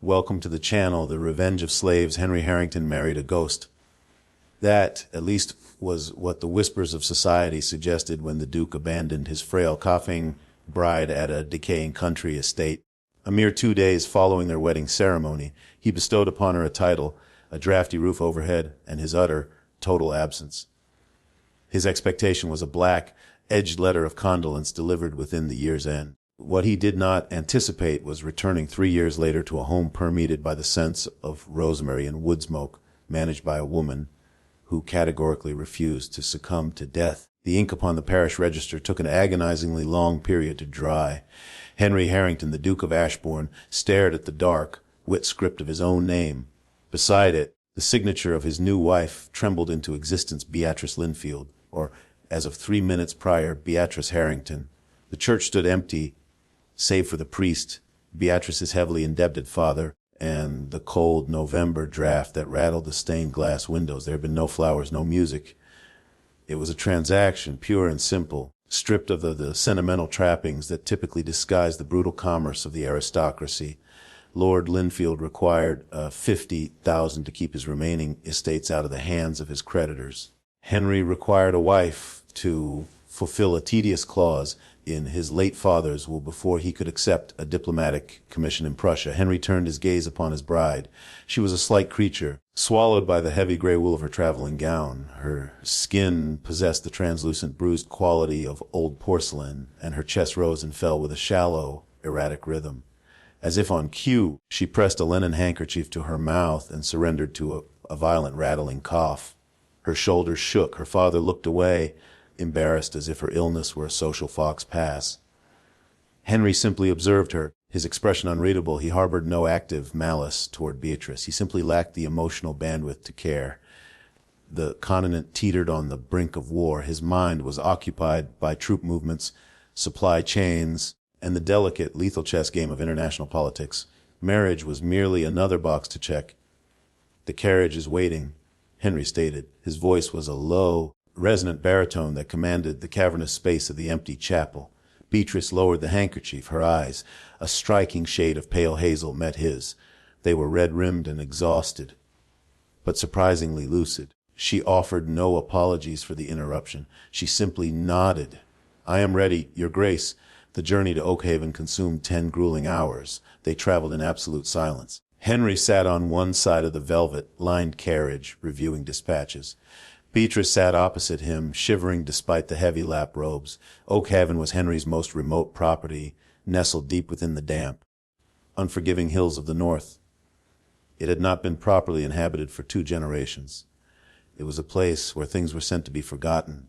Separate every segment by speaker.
Speaker 1: Welcome to the channel, The Revenge of Slaves. Henry Harrington married a ghost. That, at least, was what the whispers of society suggested when the Duke abandoned his frail, coughing bride at a decaying country estate. A mere 2 days following their wedding ceremony, he bestowed upon her a title, a drafty roof overhead, and his utter, total absence. His expectation was a black, edged letter of condolence delivered within the year's end. What he did not anticipate was returning 3 years later to a home permeated by the scents of rosemary and wood smoke, managed by a woman who categorically refused to succumb to death. The ink upon the parish register took an agonizingly long period to dry. Henry Harrington, the Duke of Ashborne, stared at the dark, wit script of his own name. Beside it, the signature of his new wife trembled into existence, Beatrice Lynfield, or, as of 3 minutes prior, Beatrice Harrington. The church stood empty, save for the priest, Beatrice's heavily indebted father, and the cold November draft that rattled the stained glass windows. There had been no flowers, no music. It was a transaction, pure and simple, stripped of the sentimental trappings that typically disguise the brutal commerce of the aristocracy. Lord Lynfield required $50,000 to keep his remaining estates out of the hands of his creditors. Henry required a wife to fulfill a tedious clause in his late father's will before he could accept a diplomatic commission in Prussia. Henry turned his gaze upon his bride. She was a slight creature, swallowed by the heavy gray wool of her traveling gown. Her skin possessed the translucent, bruised quality of old porcelain, and her chest rose and fell with a shallow, erratic rhythm. As if on cue, she pressed a linen handkerchief to her mouth and surrendered to a violent rattling cough. Her shoulders shook. Her father looked away, embarrassed as if her illness were a social fox pass. Henry simply observed her, his expression unreadable. He harbored no active malice toward Beatrice. He simply lacked the emotional bandwidth to care. The continent teetered on the brink of war. His mind was occupied by troop movements, supply chains, and the delicate, lethal chess game of international politics. Marriage was merely another box to check. "The carriage is waiting," Henry stated. His voice was a low, resonant baritone that commanded the cavernous space of the empty chapel. Beatrice lowered the handkerchief. Her eyes, a striking shade of pale hazel, met his. They were red-rimmed and exhausted, but surprisingly lucid. She offered no apologies for the interruption. She simply nodded. "I am ready, Your Grace." The journey to Oakhaven consumed 10 grueling hours. They traveled in absolute silence. Henry sat on one side of the velvet-lined carriage, reviewing dispatches. Beatrice sat opposite him, shivering despite the heavy lap robes. Oakhaven was Henry's most remote property, nestled deep within the damp, unforgiving hills of the north. It had not been properly inhabited for 2 generations. It was a place where things were sent to be forgotten.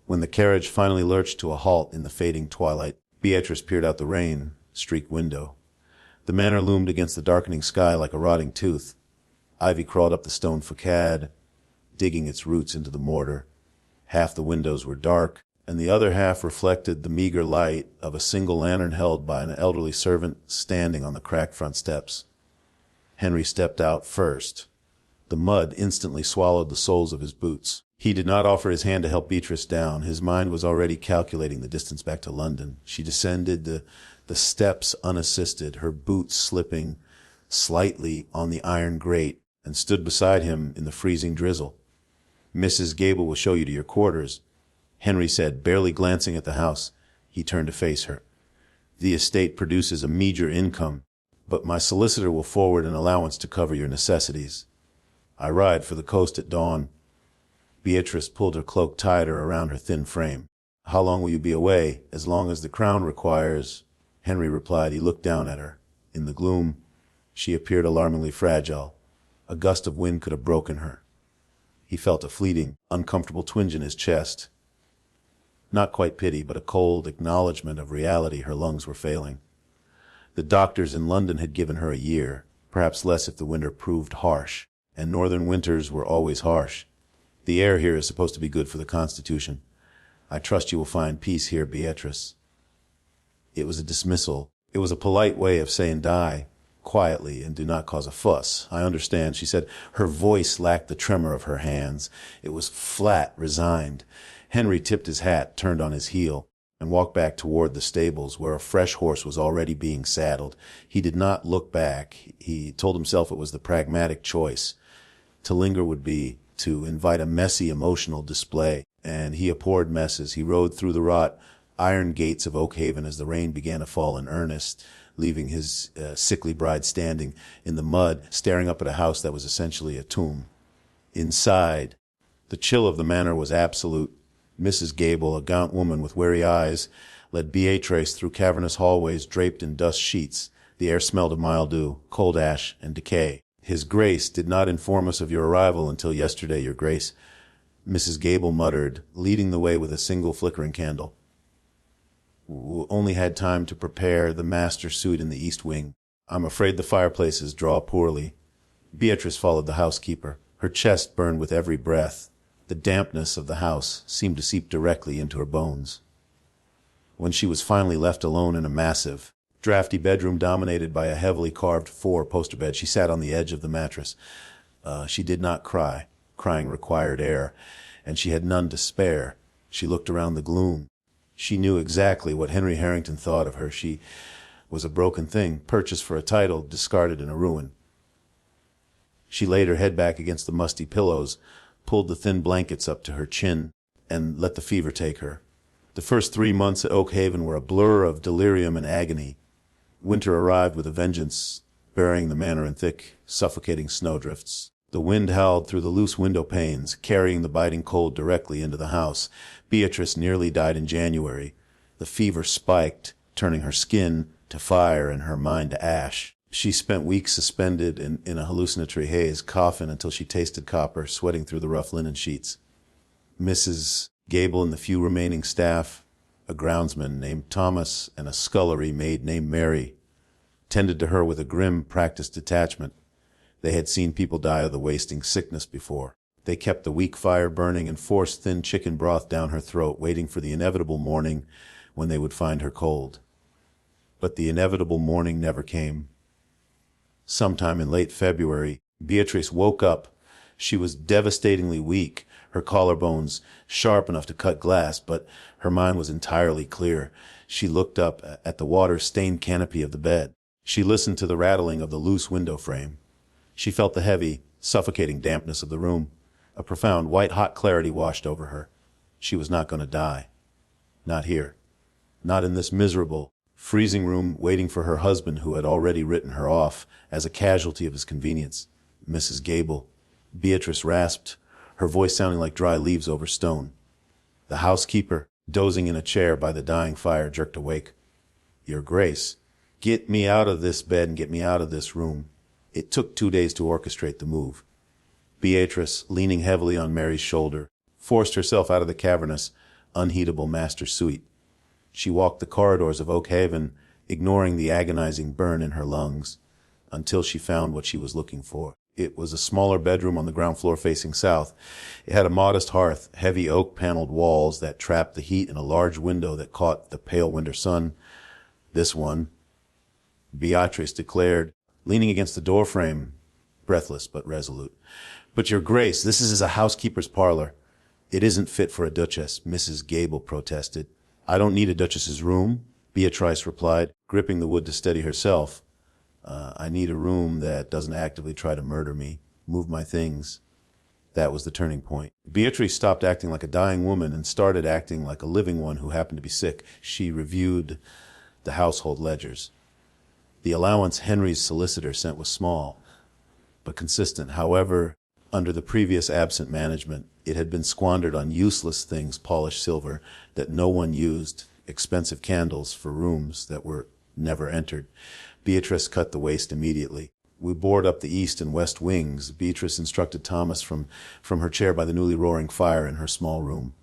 Speaker 1: When the carriage finally lurched to a halt in the fading twilight, Beatrice peered out the rain-streaked window. The manor loomed against the darkening sky like a rotting tooth. Ivy crawled up the stone facade, digging its roots into the mortar. Half the windows were dark, and the other half reflected the meager light of a single lantern held by an elderly servant standing on the cracked front steps. Henry stepped out first. The mud instantly swallowed the soles of his boots. He did not offer his hand to help Beatrice down. His mind was already calculating the distance back to London. She descended the steps unassisted, her boots slipping slightly on the iron grate, and stood beside him in the freezing drizzle. "Mrs. Gable will show you to your quarters," Henry said, barely glancing at the house. He turned to face her. "The estate produces a meager income, but my solicitor will forward an allowance to cover your necessities. I ride for the coast at dawn." Beatrice pulled her cloak tighter around her thin frame. "How long will you be away?" "As long as the crown requires," Henry replied. He looked down at her. In the gloom, she appeared alarmingly fragile. A gust of wind could have broken her. He felt a fleeting, uncomfortable twinge in his chest. Not quite pity, but a cold acknowledgement of reality. Her lungs were failing. The doctors in London had given her a year, perhaps less if the winter proved harsh, and northern winters were always harsh. "The air here is supposed to be good for the constitution. I trust you will find peace here, Beatrice." It was a dismissal. It was a polite way of saying die quietly and do not cause a fuss. "I understand," she said. Her voice lacked the tremor of her hands. It was flat, resigned. Henry tipped his hat, turned on his heel. and walked back toward the stables where a fresh horse was already being saddled. He did not look back. He told himself it was the pragmatic choice. To linger would be to invite a messy emotional display, and he abhorred messes. He rode through the wrought iron gates of Oakhaven as the rain began to fall in earnest, leaving his sickly bride standing in the mud, staring up at a house that was essentially a tomb. Inside, the chill of the manor was absolute. Mrs. Gable, a gaunt woman with weary eyes, led Beatrice through cavernous hallways draped in dust sheets. The air smelled of mildew, cold ash, and decay. His Grace did not inform us of your arrival until yesterday, Your Grace, Mrs. Gable muttered, leading the way with a single flickering candle. We only had time to prepare the master suite in the east wing. I'm afraid the fireplaces draw poorly. Beatrice followed the housekeeper. Her chest burned with every breath. The dampness of the house seemed to seep directly into her bones. When she was finally left alone in a massive, drafty bedroom dominated by a heavily carved four-poster bed, she sat on the edge of the mattress. She did not cry. Crying required air, and she had none to spare. She looked around the gloom. She knew exactly what Henry Harrington thought of her. She was a broken thing, purchased for a title, discarded in a ruin. She laid her head back against the musty pillows, pulled the thin blankets up to her chin, and let the fever take her. The first 3 months at Oakhaven were a blur of delirium and agony. Winter arrived with a vengeance, burying the manor in thick, suffocating snowdrifts. The wind howled through the loose window panes, carrying the biting cold directly into the house. Beatrice nearly died in January. The fever spiked, turning her skin to fire and her mind to ash. She spent weeks suspended in a hallucinatory haze, coughing until she tasted copper, sweating through the rough linen sheets. Mrs. Gable and the few remaining staff, a groundsman named Thomas and a scullery maid named Mary, tended to her with a grim, practiced detachment. They had seen people die of the wasting sickness before. They kept the weak fire burning and forced thin chicken broth down her throat, waiting for the inevitable morning when they would find her cold. But the inevitable morning never came. Sometime in late February, Beatrice woke up. She was devastatingly weak, her collarbones sharp enough to cut glass, but her mind was entirely clear. She looked up at the water-stained canopy of the bed. She listened to the rattling of the loose window frame. She felt the heavy, suffocating dampness of the room. A profound, white-hot clarity washed over her. She was not going to die. Not here. Not in this miserable, freezing room waiting for her husband who had already written her off as a casualty of his convenience. Mrs. Gable. Beatrice rasped, her voice sounding like dry leaves over stone. The housekeeper, dozing in a chair by the dying fire, jerked awake. Your Grace, get me out of this bed and get me out of this room. It took 2 days to orchestrate the move. Beatrice, leaning heavily on Mary's shoulder, forced herself out of the cavernous, unheatable master suite. She walked the corridors of Oakhaven, ignoring the agonizing burn in her lungs, until she found what she was looking for. It was a smaller bedroom on the ground floor facing south. It had a modest hearth, heavy oak-paneled walls that trapped the heat, and a large window that caught the pale winter sun. This one, Beatrice declared, leaning against the doorframe, breathless but resolute. But Your Grace, this is a housekeeper's parlor. It isn't fit for a duchess, Mrs. Gable protested. I don't need a duchess's room, Beatrice replied, gripping the wood to steady herself. I need a room that doesn't actively try to murder me, move my things. That was the turning point. Beatrice stopped acting like a dying woman and started acting like a living one who happened to be sick. She reviewed the household ledgers. The allowance Henry's solicitor sent was small, but consistent. However, under the previous absent management, it had been squandered on useless things, polished silver that no one used, expensive candles for rooms that were never entered. Beatrice cut the waste immediately. We board up the east and west wings. Beatrice instructed Thomas from her chair by the newly roaring fire in her small room.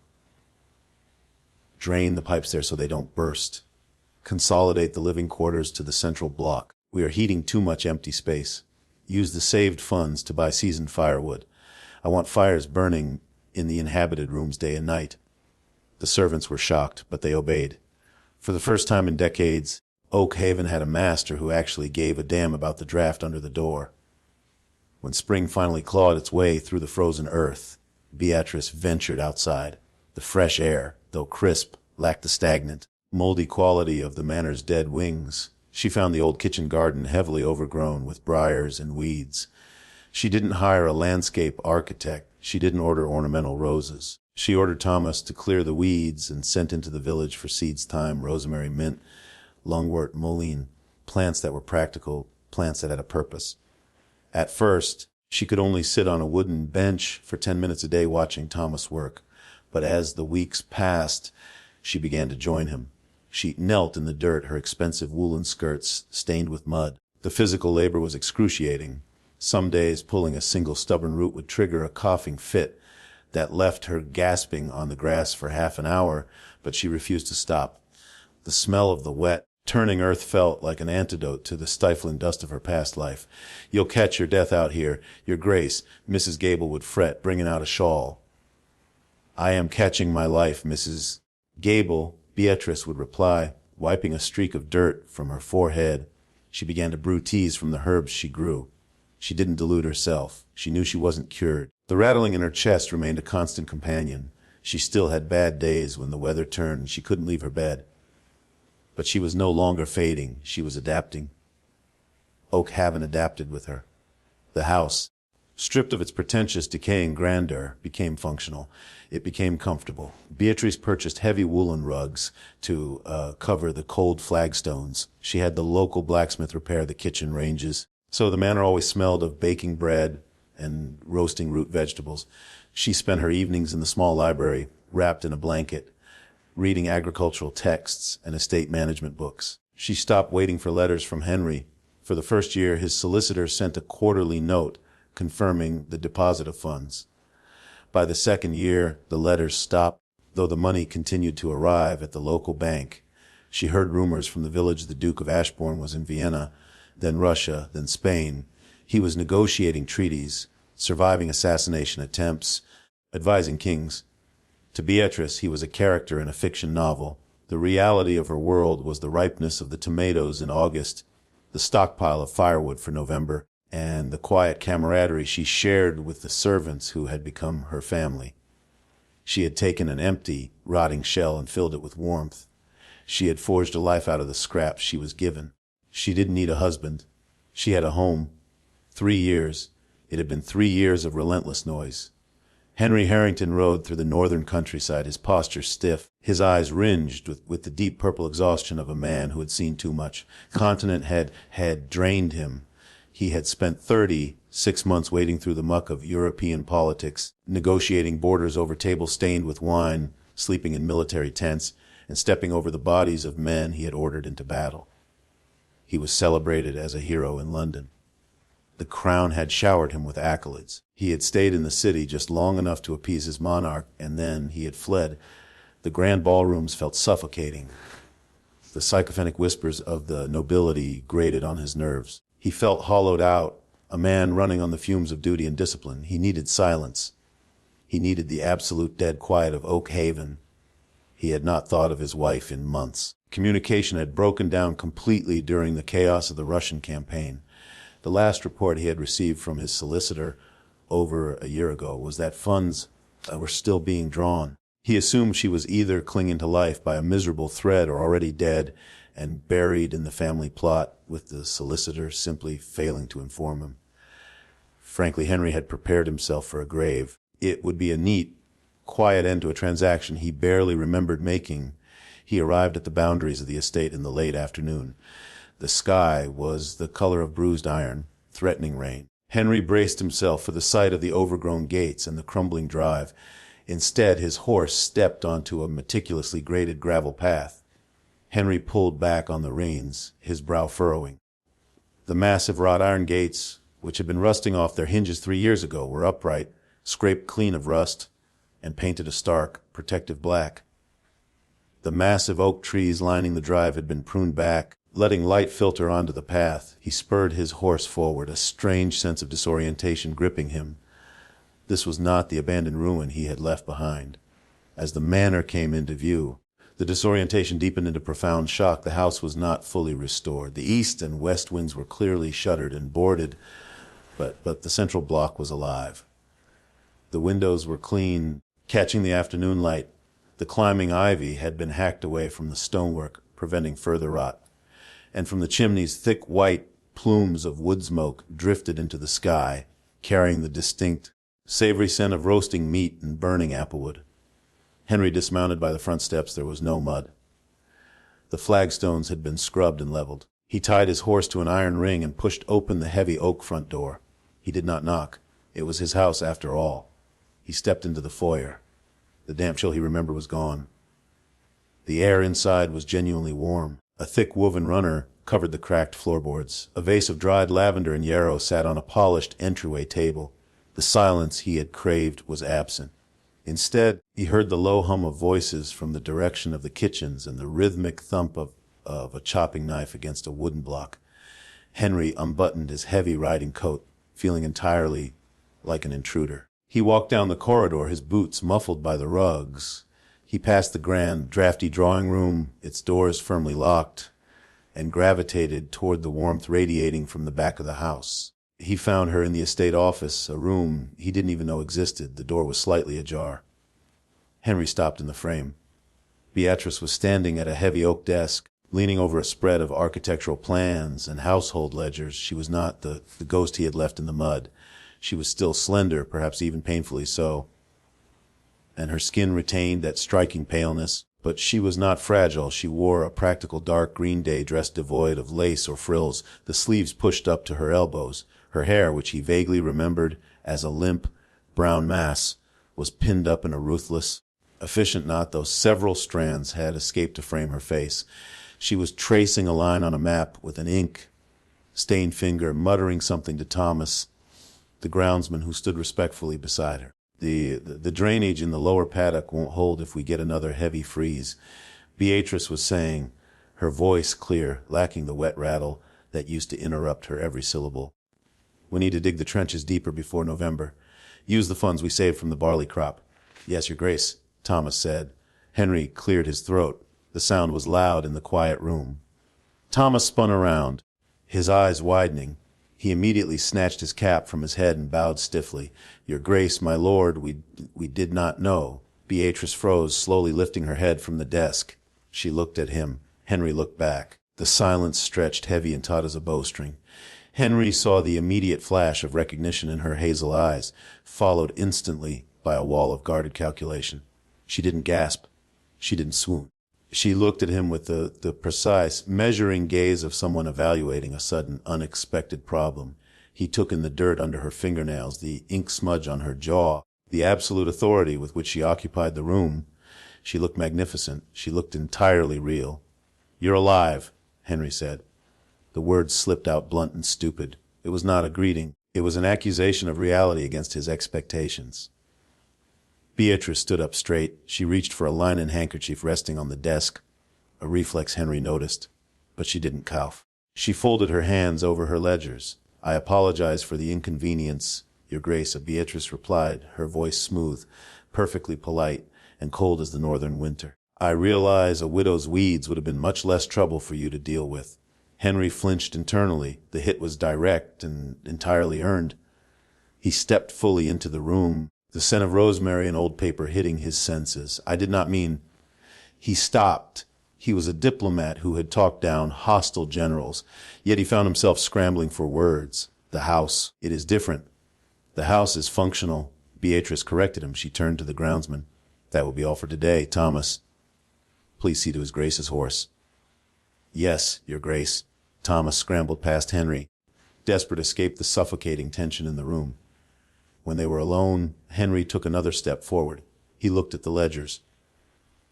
Speaker 1: Drain the pipes there so they don't burst. Consolidate the living quarters to the central block. We are heating too much empty space. Use the saved funds to buy seasoned firewood. I want fires burning in the inhabited rooms day and night. The servants were shocked, but they obeyed. For the first time in decades, Oakhaven had a master who actually gave a damn about the draft under the door. When spring finally clawed its way through the frozen earth, Beatrice ventured outside. The fresh air, though crisp, lacked the stagnant, moldy quality of the Manor's dead wings. She found the old kitchen garden heavily overgrown with briars and weeds. She didn't hire a landscape architect. She didn't order ornamental roses. She ordered Thomas to clear the weeds and sent into the village for seeds, thyme, rosemary, mint, lungwort, mullein, plants that were practical, plants that had a purpose. At first, she could only sit on a wooden bench for 10 minutes a day watching Thomas work. But as the weeks passed, she began to join him. She knelt in the dirt, her expensive woolen skirts stained with mud. The physical labor was excruciating. Some days pulling a single stubborn root would trigger a coughing fit that left her gasping on the grass for half an hour, but she refused to stop. The smell of the wet, turning earth felt like an antidote to the stifling dust of her past life. "You'll catch your death out here, Your Grace," Mrs. Gable would fret, bringing out a shawl. "I am catching my life, Mrs. Gable," Beatrice would reply, wiping a streak of dirt from her forehead. She began to brew teas from the herbs she grew. She didn't delude herself. She knew she wasn't cured. The rattling in her chest remained a constant companion. She still had bad days when the weather turned and she couldn't leave her bed. But she was no longer fading. She was adapting. Oakhaven adapted with her. The house, stripped of its pretentious, decaying grandeur, became functional. It became comfortable. Beatrice purchased heavy woolen rugs to cover the cold flagstones. She had the local blacksmith repair the kitchen ranges. So the manor always smelled of baking bread and roasting root vegetables. She spent her evenings in the small library, wrapped in a blanket, reading agricultural texts and estate management books. She stopped waiting for letters from Henry. For the first year, his solicitor sent a quarterly note confirming the deposit of funds. By the second year, the letters stopped, though the money continued to arrive at the local bank. She heard rumors from the village the Duke of Ashborne was in Vienna, then Russia, then Spain. He was negotiating treaties, surviving assassination attempts, advising kings. To Beatrice, he was a character in a fiction novel. The reality of her world was the ripeness of the tomatoes in August, the stockpile of firewood for November, and the quiet camaraderie she shared with the servants who had become her family. She had taken an empty, rotting shell and filled it with warmth. She had forged a life out of the scraps she was given. She didn't need a husband. She had a home. 3 years. It had been 3 years of relentless noise. Henry Harrington rode through the northern countryside, his posture stiff, his eyes ringed with the deep purple exhaustion of a man who had seen too much. Continent had drained him. He had spent 36 months wading through the muck of European politics, negotiating borders over tables stained with wine, sleeping in military tents, and stepping over the bodies of men he had ordered into battle. He was celebrated as a hero in London. The crown had showered him with accolades. He had stayed in the city just long enough to appease his monarch, and then he had fled. The grand ballrooms felt suffocating. The sycophantic whispers of the nobility grated on his nerves. He felt hollowed out, a man running on the fumes of duty and discipline. He needed silence. He needed the absolute dead quiet of Oakhaven. He had not thought of his wife in months. Communication had broken down completely during the chaos of the Russian campaign. The last report he had received from his solicitor over a year ago was that funds were still being drawn. He assumed she was either clinging to life by a miserable thread or already dead and buried in the family plot, with the solicitor simply failing to inform him. Frankly, Henry had prepared himself for a grave. It would be a neat, quiet end to a transaction he barely remembered making. He arrived at the boundaries of the estate in the late afternoon. The sky was the color of bruised iron, threatening rain. Henry braced himself for the sight of the overgrown gates and the crumbling drive. Instead, his horse stepped onto a meticulously graded gravel path. Henry pulled back on the reins, his brow furrowing. The massive wrought iron gates, which had been rusting off their hinges 3 years ago, were upright, scraped clean of rust, and painted a stark, protective black. The massive oak trees lining the drive had been pruned back, letting light filter onto the path. He spurred his horse forward, a strange sense of disorientation gripping him. This was not the abandoned ruin he had left behind. As the manor came into view, the disorientation deepened into profound shock. The house was not fully restored. The east and west wings were clearly shuttered and boarded, but the central block was alive. The windows were clean, catching the afternoon light. The climbing ivy had been hacked away from the stonework, preventing further rot, and from the chimneys thick white plumes of wood smoke drifted into the sky, carrying the distinct, savory scent of roasting meat and burning applewood. Henry dismounted by the front steps. There was no mud. The flagstones had been scrubbed and leveled. He tied his horse to an iron ring and pushed open the heavy oak front door. He did not knock. It was his house after all. He stepped into the foyer. The damp chill he remembered was gone. The air inside was genuinely warm. A thick woven runner covered the cracked floorboards. A vase of dried lavender and yarrow sat on a polished entryway table. The silence he had craved was absent. Instead, he heard the low hum of voices from the direction of the kitchens and the rhythmic thump of a chopping knife against a wooden block. Henry unbuttoned his heavy riding coat, feeling entirely like an intruder. He walked down the corridor, his boots muffled by the rugs. He passed the grand, drafty drawing room, its doors firmly locked, and gravitated toward the warmth radiating from the back of the house. He found her in the estate office, a room he didn't even know existed. The door was slightly ajar. Henry stopped in the frame. Beatrice was standing at a heavy oak desk, leaning over a spread of architectural plans and household ledgers. She was not the ghost he had left in the mud. She was still slender, perhaps even painfully so, and her skin retained that striking paleness. But she was not fragile. She wore a practical dark green day dress devoid of lace or frills, the sleeves pushed up to her elbows. Her hair, which he vaguely remembered as a limp, brown mass, was pinned up in a ruthless, efficient knot, though several strands had escaped to frame her face. She was tracing a line on a map with an ink-stained finger, muttering something to Thomas, the groundsman who stood respectfully beside her. The drainage in the lower paddock won't hold if we get another heavy freeze, Beatrice was saying, her voice clear, lacking the wet rattle that used to interrupt her every syllable. We need to dig the trenches deeper before November. Use the funds we saved from the barley crop. Yes, Your Grace, Thomas said. Henry cleared his throat. The sound was loud in the quiet room. Thomas spun around, his eyes widening. He immediately snatched his cap from his head and bowed stiffly. Your Grace, my lord, we did not know. Beatrice froze, slowly lifting her head from the desk. She looked at him. Henry looked back. The silence stretched heavy and taut as a bowstring. Henry saw the immediate flash of recognition in her hazel eyes, followed instantly by a wall of guarded calculation. She didn't gasp. She didn't swoon. She looked at him with the precise, measuring gaze of someone evaluating a sudden, unexpected problem. He took in the dirt under her fingernails, the ink smudge on her jaw, the absolute authority with which she occupied the room. She looked magnificent. She looked entirely real. You're alive, Henry said. The words slipped out blunt and stupid. It was not a greeting. It was an accusation of reality against his expectations. Beatrice stood up straight. She reached for a linen handkerchief resting on the desk, a reflex Henry noticed, but she didn't cough. She folded her hands over her ledgers. I apologize for the inconvenience, Your Grace, Beatrice replied, her voice smooth, perfectly polite, and cold as the northern winter. I realize a widow's weeds would have been much less trouble for you to deal with. Henry flinched internally. The hit was direct and entirely earned. He stepped fully into the room, the scent of rosemary and old paper hitting his senses. I did not mean... He stopped. He was a diplomat who had talked down hostile generals, yet he found himself scrambling for words. The house. It is different. The house is functional. Beatrice corrected him. She turned to the groundsman. That will be all for today, Thomas. Please see to His Grace's horse. Yes, Your Grace. Thomas scrambled past Henry, desperate to escape the suffocating tension in the room. When they were alone, Henry took another step forward. He looked at the ledgers.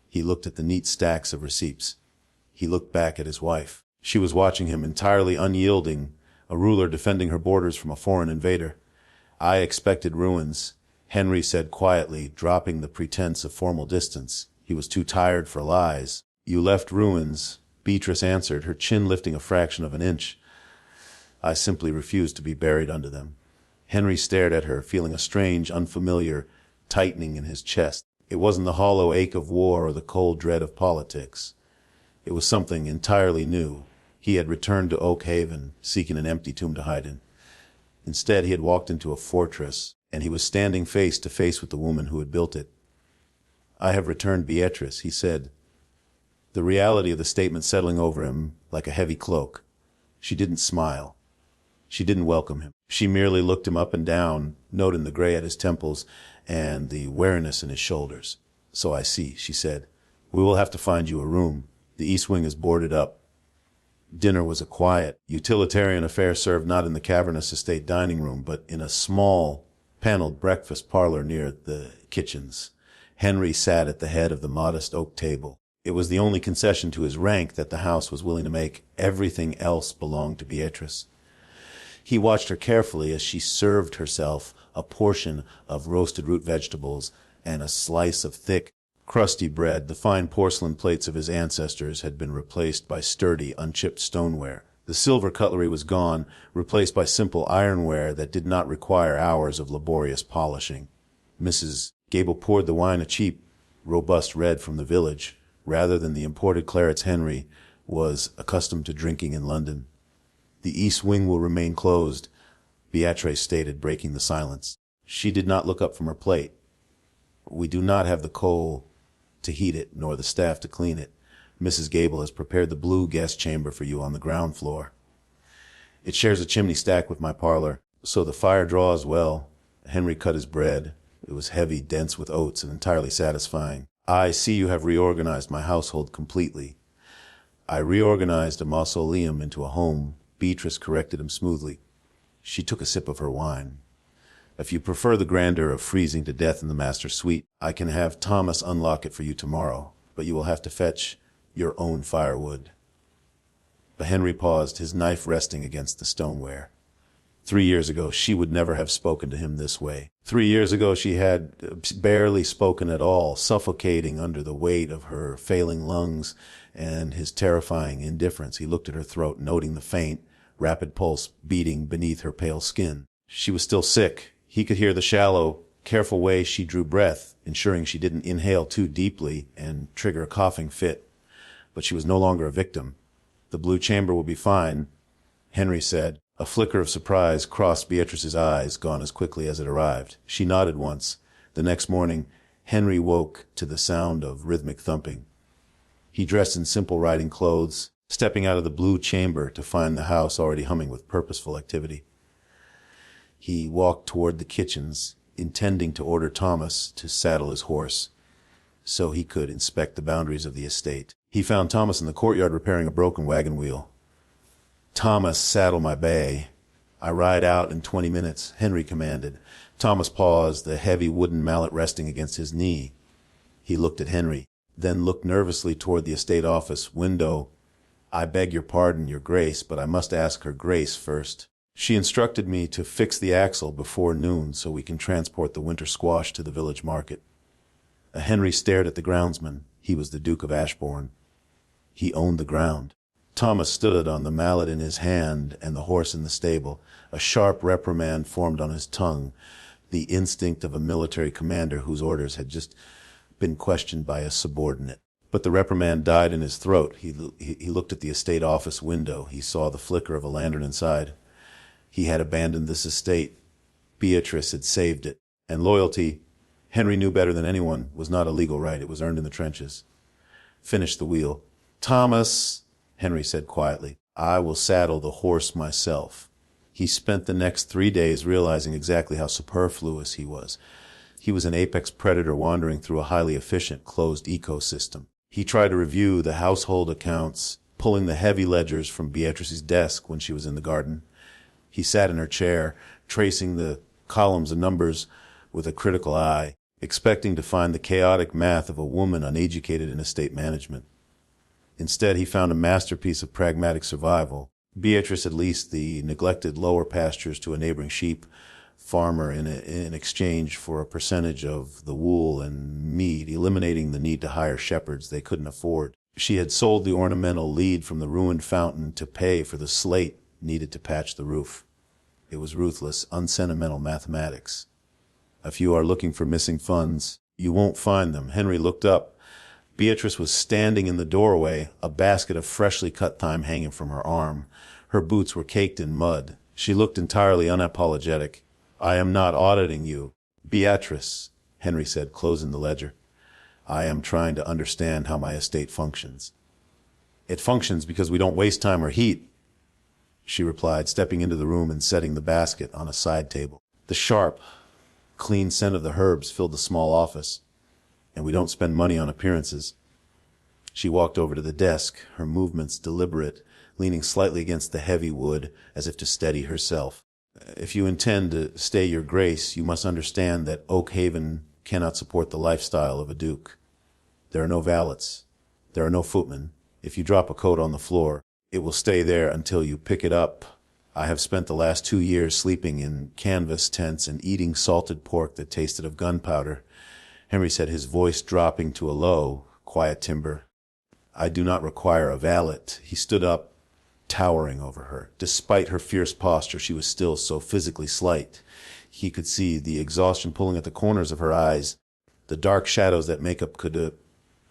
Speaker 1: He looked at the neat stacks of receipts. He looked back at his wife. She was watching him, entirely unyielding, a ruler defending her borders from a foreign invader. I expected ruins, Henry said quietly, dropping the pretense of formal distance. He was too tired for lies. You left ruins, Beatrice answered, her chin lifting a fraction of an inch. I simply refused to be buried under them. Henry stared at her, feeling a strange, unfamiliar tightening in his chest. It wasn't the hollow ache of war or the cold dread of politics. It was something entirely new. He had returned to Oak Haven, seeking an empty tomb to hide in. Instead, he had walked into a fortress, and he was standing face to face with the woman who had built it. "I have returned Beatrice," he said, the reality of the statement settling over him like a heavy cloak. She didn't smile. She didn't welcome him. She merely looked him up and down, noting the gray at his temples and the weariness in his shoulders. "So I see," she said. "We will have to find you a room. The east wing is boarded up." Dinner was a quiet, utilitarian affair served not in the cavernous estate dining room, but in a small, paneled breakfast parlor near the kitchens. Henry sat at the head of the modest oak table. It was the only concession to his rank that the house was willing to make. Everything else belonged to Beatrice. He watched her carefully as she served herself a portion of roasted root vegetables and a slice of thick, crusty bread. The fine porcelain plates of his ancestors had been replaced by sturdy, unchipped stoneware. The silver cutlery was gone, replaced by simple ironware that did not require hours of laborious polishing. Mrs. Gable poured the wine, a cheap, robust red from the village, rather than the imported clarets Henry was accustomed to drinking in London. "The east wing will remain closed," Beatrice stated, breaking the silence. She did not look up from her plate. "We do not have the coal to heat it, nor the staff to clean it. Mrs. Gable has prepared the blue guest chamber for you on the ground floor. It shares a chimney stack with my parlor, so the fire draws well." Henry cut his bread. It was heavy, dense with oats, and entirely satisfying. "I see you have reorganized my household completely." "I reorganized a mausoleum into a home," Beatrice corrected him smoothly. She took a sip of her wine. "If you prefer the grandeur of freezing to death in the master suite, I can have Thomas unlock it for you tomorrow, but you will have to fetch your own firewood." But Henry paused, his knife resting against the stoneware. 3 years ago, she would never have spoken to him this way. 3 years ago, she had barely spoken at all, suffocating under the weight of her failing lungs and his terrifying indifference. He looked at her throat, noting the faint, rapid pulse beating beneath her pale skin. She was still sick. He could hear the shallow, careful way she drew breath, ensuring she didn't inhale too deeply and trigger a coughing fit. But she was no longer a victim. "The blue chamber will be fine," Henry said. A flicker of surprise crossed Beatrice's eyes, gone as quickly as it arrived. She nodded once. The next morning, Henry woke to the sound of rhythmic thumping. He dressed in simple riding clothes, stepping out of the blue chamber to find the house already humming with purposeful activity. He walked toward the kitchens, intending to order Thomas to saddle his horse, so he could inspect the boundaries of the estate. He found Thomas in the courtyard repairing a broken wagon wheel. "Thomas, saddle my bay. I ride out in 20 minutes, Henry commanded. Thomas paused, the heavy wooden mallet resting against his knee. He looked at Henry, then looked nervously toward the estate office window. "I beg your pardon, your grace, but I must ask her grace first. She instructed me to fix the axle before noon so we can transport the winter squash to the village market." Henry stared at the groundsman. He was the Duke of Ashborne. He owned the ground. Thomas stood on the mallet in his hand and the horse in the stable. A sharp reprimand formed on his tongue, the instinct of a military commander whose orders had just been questioned by a subordinate. But the reprimand died in his throat. He looked at the estate office window. He saw the flicker of a lantern inside. He had abandoned this estate. Beatrice had saved it. And loyalty, Henry knew better than anyone, was not a legal right. It was earned in the trenches. "Finish the wheel." "Thomas," Henry said quietly, "I will saddle the horse myself." He spent the next 3 days realizing exactly how superfluous he was. He was an apex predator wandering through a highly efficient, closed ecosystem. He tried to review the household accounts, pulling the heavy ledgers from Beatrice's desk when she was in the garden. He sat in her chair, tracing the columns and numbers with a critical eye, expecting to find the chaotic math of a woman uneducated in estate management. Instead, he found a masterpiece of pragmatic survival. Beatrice had leased the neglected lower pastures to a neighboring sheep farmer in exchange for a percentage of the wool and meat, eliminating the need to hire shepherds they couldn't afford. She had sold the ornamental lead from the ruined fountain to pay for the slate needed to patch the roof. It was ruthless, unsentimental mathematics. If you are looking for missing funds, you won't find them. Henry looked up. Beatrice was standing in the doorway, a basket of freshly cut thyme hanging from her arm. Her boots were caked in mud. She looked entirely unapologetic. "I am not auditing you, Beatrice," Henry said, closing the ledger. I am trying to understand how my estate functions. It functions because we don't waste time or heat, she replied, stepping into the room and setting the basket on a side table. The sharp, clean scent of the herbs filled the small office, and we don't spend money on appearances. She walked over to the desk, her movements deliberate, leaning slightly against the heavy wood as if to steady herself. If you intend to stay your grace, you must understand that Oak Haven cannot support the lifestyle of a duke. There are no valets. There are no footmen. If you drop a coat on the floor, it will stay there until you pick it up. I have spent the last 2 years sleeping in canvas tents and eating salted pork that tasted of gunpowder. Henry said, his voice dropping to a low, quiet timbre. I do not require a valet. He stood up, towering over her. Despite her fierce posture, she was still so physically slight. He could see the exhaustion pulling at the corners of her eyes, the dark shadows that makeup could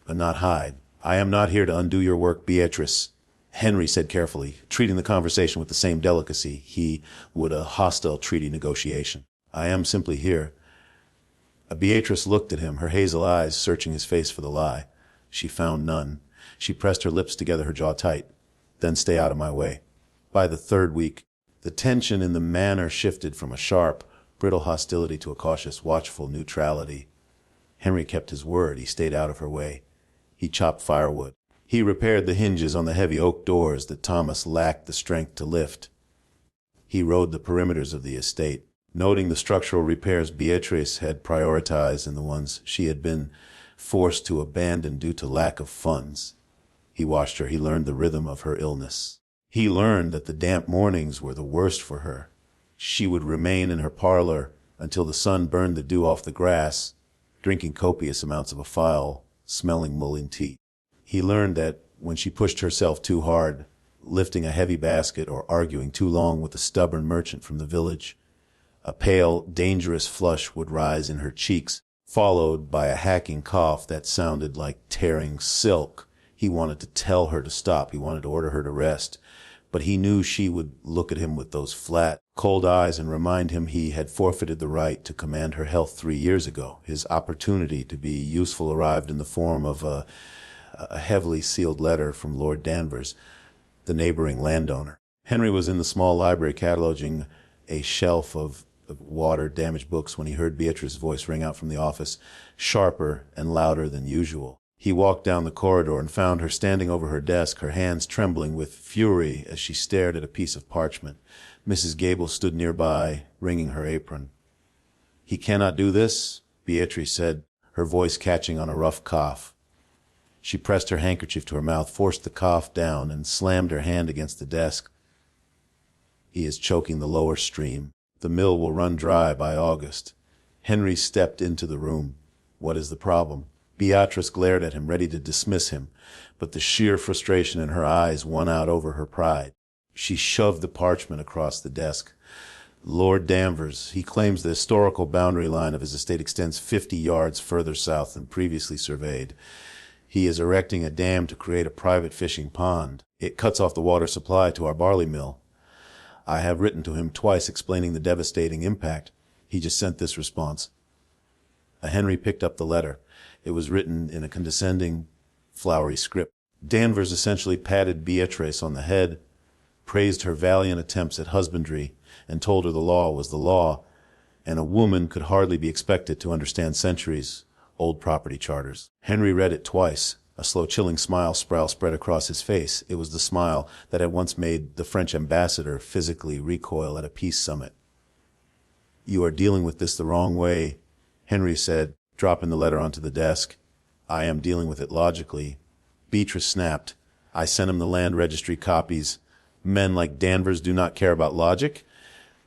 Speaker 1: not hide. I am not here to undo your work, Beatrice, Henry said carefully, treating the conversation with the same delicacy he would a hostile treaty negotiation. I am simply here. Beatrice looked at him, her hazel eyes searching his face for the lie. She found none. She pressed her lips together, her jaw tight. Then stay out of my way. By the third week, the tension in the manor shifted from a sharp, brittle hostility to a cautious, watchful neutrality. Henry kept his word. He stayed out of her way. He chopped firewood. He repaired the hinges on the heavy oak doors that Thomas lacked the strength to lift. He rode the perimeters of the estate, noting the structural repairs Beatrice had prioritized and the ones she had been forced to abandon due to lack of funds. He watched her. He learned the rhythm of her illness. He learned that the damp mornings were the worst for her. She would remain in her parlor until the sun burned the dew off the grass, drinking copious amounts of a foul-smelling mullein tea. He learned that when she pushed herself too hard, lifting a heavy basket or arguing too long with a stubborn merchant from the village, a pale, dangerous flush would rise in her cheeks, followed by a hacking cough that sounded like tearing silk. He wanted to tell her to stop. He wanted to order her to rest. But he knew she would look at him with those flat, cold eyes and remind him he had forfeited the right to command her health 3 years ago. His opportunity to be useful arrived in the form of a heavily sealed letter from Lord Danvers, the neighboring landowner. Henry was in the small library cataloging a shelf of water-damaged books when he heard Beatrice's voice ring out from the office, sharper and louder than usual. He walked down the corridor and found her standing over her desk, her hands trembling with fury as she stared at a piece of parchment. Mrs. Gable stood nearby, wringing her apron. He cannot do this, Beatrice said, her voice catching on a rough cough. She pressed her handkerchief to her mouth, forced the cough down, and slammed her hand against the desk. He is choking the lower stream. The mill will run dry by August. Henry stepped into the room. What is the problem? Beatrice glared at him, ready to dismiss him, but the sheer frustration in her eyes won out over her pride. She shoved the parchment across the desk. Lord Danvers, he claims the historical boundary line of his estate extends 50 yards further south than previously surveyed. He is erecting a dam to create a private fishing pond. It cuts off the water supply to our barley mill. I have written to him twice explaining the devastating impact. He just sent this response. Henry picked up the letter. It was written in a condescending, flowery script. Danvers essentially patted Beatrice on the head, praised her valiant attempts at husbandry, and told her the law was the law, and a woman could hardly be expected to understand centuries-old property charters. Henry read it twice. A slow, chilling smile spread across his face. It was the smile that had once made the French ambassador physically recoil at a peace summit. You are dealing with this the wrong way, Henry said, dropping the letter onto the desk. I am dealing with it logically. Beatrice snapped. I sent him the land registry copies. Men like Danvers do not care about logic.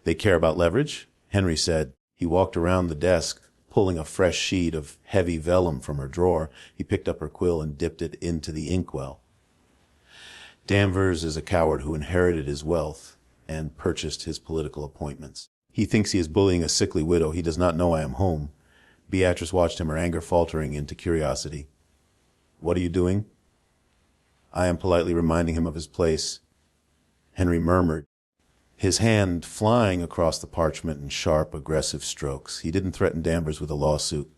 Speaker 1: They care about leverage, Henry said. He walked around the desk, pulling a fresh sheet of heavy vellum from her drawer. He picked up her quill and dipped it into the inkwell. Danvers is a coward who inherited his wealth and purchased his political appointments. He thinks he is bullying a sickly widow. He does not know I am home. Beatrice watched him, her anger faltering into curiosity. What are you doing? I am politely reminding him of his place. Henry murmured, his hand flying across the parchment in sharp, aggressive strokes. He didn't threaten Danvers with a lawsuit.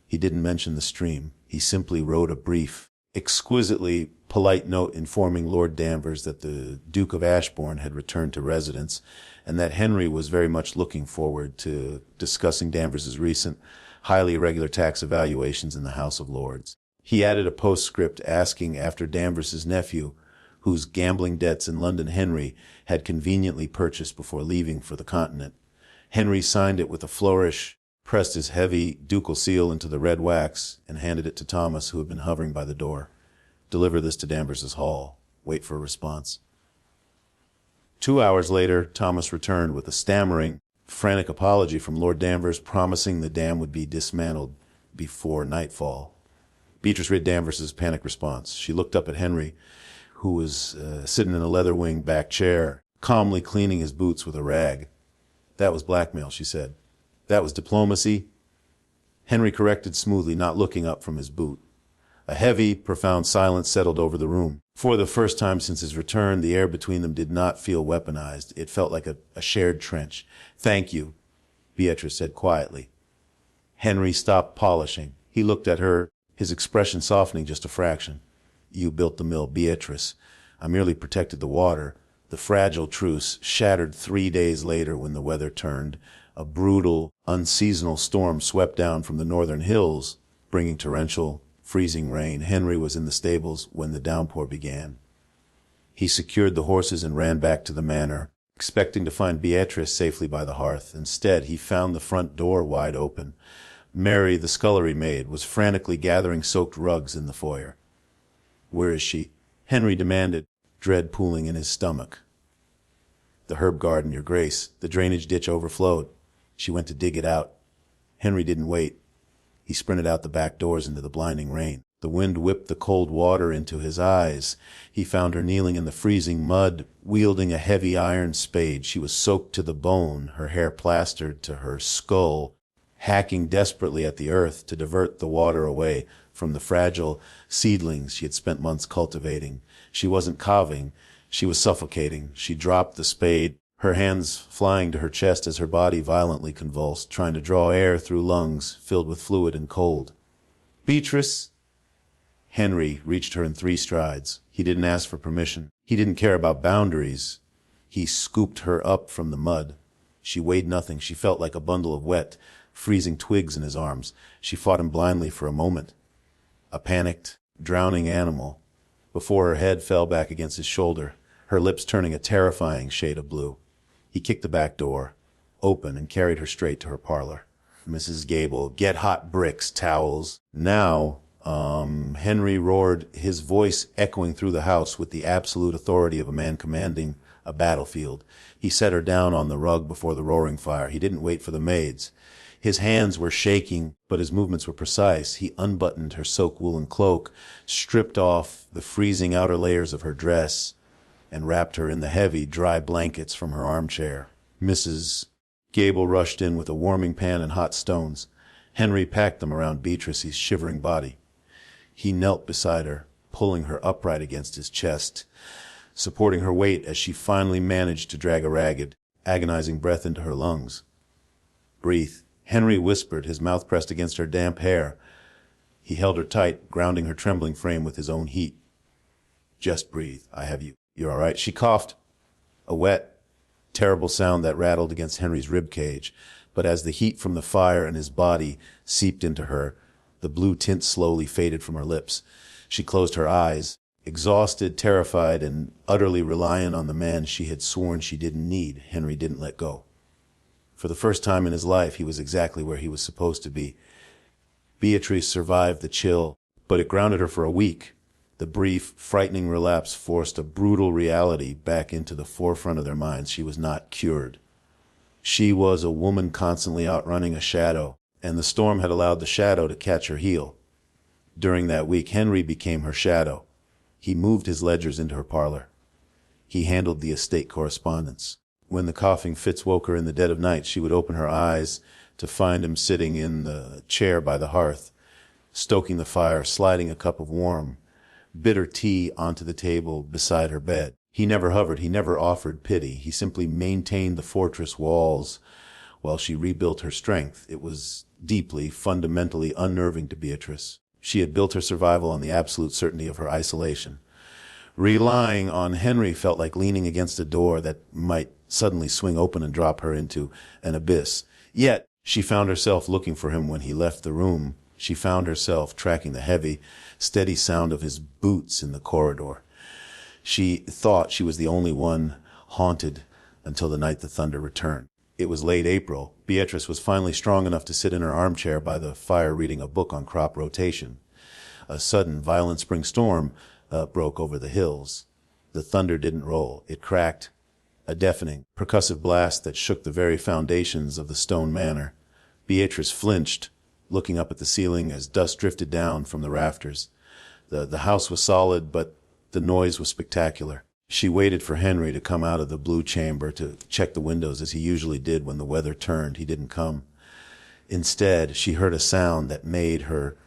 Speaker 1: He didn't mention the stream. He simply wrote a brief, exquisitely polite note informing Lord Danvers that the Duke of Ashborne had returned to residence, and that Henry was very much looking forward to discussing Danvers's recent highly irregular tax evaluations in the House of Lords. He added a postscript asking after Danvers's nephew, whose gambling debts in London Henry had conveniently purchased before leaving for the continent. Henry signed it with a flourish, pressed his heavy ducal seal into the red wax, and handed it to Thomas, who had been hovering by the door. "Deliver this to Danvers's hall. Wait for a response." 2 hours later, Thomas returned with a stammering, frantic apology from Lord Danvers, promising the dam would be dismantled before nightfall. Beatrice read Danvers's panicked response. She looked up at Henry, who was sitting in a leather-winged back chair, calmly cleaning his boots with a rag. "That was blackmail," she said. "That was diplomacy." Henry corrected smoothly, not looking up from his boot. A heavy, profound silence settled over the room. For the first time since his return, the air between them did not feel weaponized. It felt like a shared trench. "Thank you," Beatrice said quietly. Henry stopped polishing. He looked at her, his expression softening just a fraction. "You built the mill, Beatrice. I merely protected the water." The fragile truce shattered 3 days later when the weather turned. A brutal, unseasonal storm swept down from the northern hills, bringing torrential, freezing rain. Henry was in the stables when the downpour began. He secured the horses and ran back to the manor, expecting to find Beatrice safely by the hearth. Instead, he found the front door wide open. Mary, the scullery maid, was frantically gathering soaked rugs in the foyer. "Where is she?" Henry demanded, dread pooling in his stomach. "The herb garden, Your Grace. The drainage ditch overflowed. She went to dig it out." Henry didn't wait. He sprinted out the back doors into the blinding rain. The wind whipped the cold water into his eyes. He found her kneeling in the freezing mud, wielding a heavy iron spade. She was soaked to the bone, her hair plastered to her skull, hacking desperately at the earth to divert the water away from the fragile seedlings she had spent months cultivating. She wasn't calving. She was suffocating. She dropped the spade, her hands flying to her chest as her body violently convulsed, trying to draw air through lungs filled with fluid and cold. "Beatrice!" Henry reached her in 3 strides. He didn't ask for permission. He didn't care about boundaries. He scooped her up from the mud. She weighed nothing. She felt like a bundle of wet, freezing twigs in his arms. She fought him blindly for a moment. A panicked, drowning animal, before her head fell back against his shoulder, her lips turning a terrifying shade of blue. He kicked the back door open and carried her straight to her parlor. "Mrs. Gable, get hot bricks, towels." Now, Henry roared, his voice echoing through the house with the absolute authority of a man commanding a battlefield. He set her down on the rug before the roaring fire. He didn't wait for the maids. His hands were shaking, but his movements were precise. He unbuttoned her soaked woolen cloak, stripped off the freezing outer layers of her dress, and wrapped her in the heavy, dry blankets from her armchair. Mrs. Gable rushed in with a warming pan and hot stones. Henry packed them around Beatrice's shivering body. He knelt beside her, pulling her upright against his chest, supporting her weight as she finally managed to drag a ragged, agonizing breath into her lungs. "Breathe," Henry whispered, his mouth pressed against her damp hair. He held her tight, grounding her trembling frame with his own heat. "Just breathe. I have you. You're all right." She coughed, a wet, terrible sound that rattled against Henry's rib cage. But as the heat from the fire in his body seeped into her, the blue tint slowly faded from her lips. She closed her eyes, exhausted, terrified, and utterly reliant on the man she had sworn she didn't need. Henry didn't let go. For the first time in his life, he was exactly where he was supposed to be. Beatrice survived the chill, but it grounded her for a week. The brief, frightening relapse forced a brutal reality back into the forefront of their minds. She was not cured. She was a woman constantly outrunning a shadow, and the storm had allowed the shadow to catch her heel. During that week, Henry became her shadow. He moved his ledgers into her parlor. He handled the estate correspondence. When the coughing fits woke her in the dead of night, she would open her eyes to find him sitting in the chair by the hearth, stoking the fire, sliding a cup of warm, bitter tea onto the table beside her bed. He never hovered, he never offered pity. He simply maintained the fortress walls while she rebuilt her strength. It was deeply, fundamentally unnerving to Beatrice. She had built her survival on the absolute certainty of her isolation. Relying on Henry felt like leaning against a door that might suddenly swing open and drop her into an abyss. Yet, she found herself looking for him when he left the room. She found herself tracking the heavy, steady sound of his boots in the corridor. She thought she was the only one haunted until the night the thunder returned. It was late April. Beatrice was finally strong enough to sit in her armchair by the fire reading a book on crop rotation. A sudden, violent spring storm broke over the hills. The thunder didn't roll. It cracked, a deafening, percussive blast that shook the very foundations of the stone manor. Beatrice flinched, looking up at the ceiling as dust drifted down from the rafters. The house was solid, but the noise was spectacular. She waited for Henry to come out of the blue chamber to check the windows as he usually did when the weather turned. He didn't come. Instead, she heard a sound that made her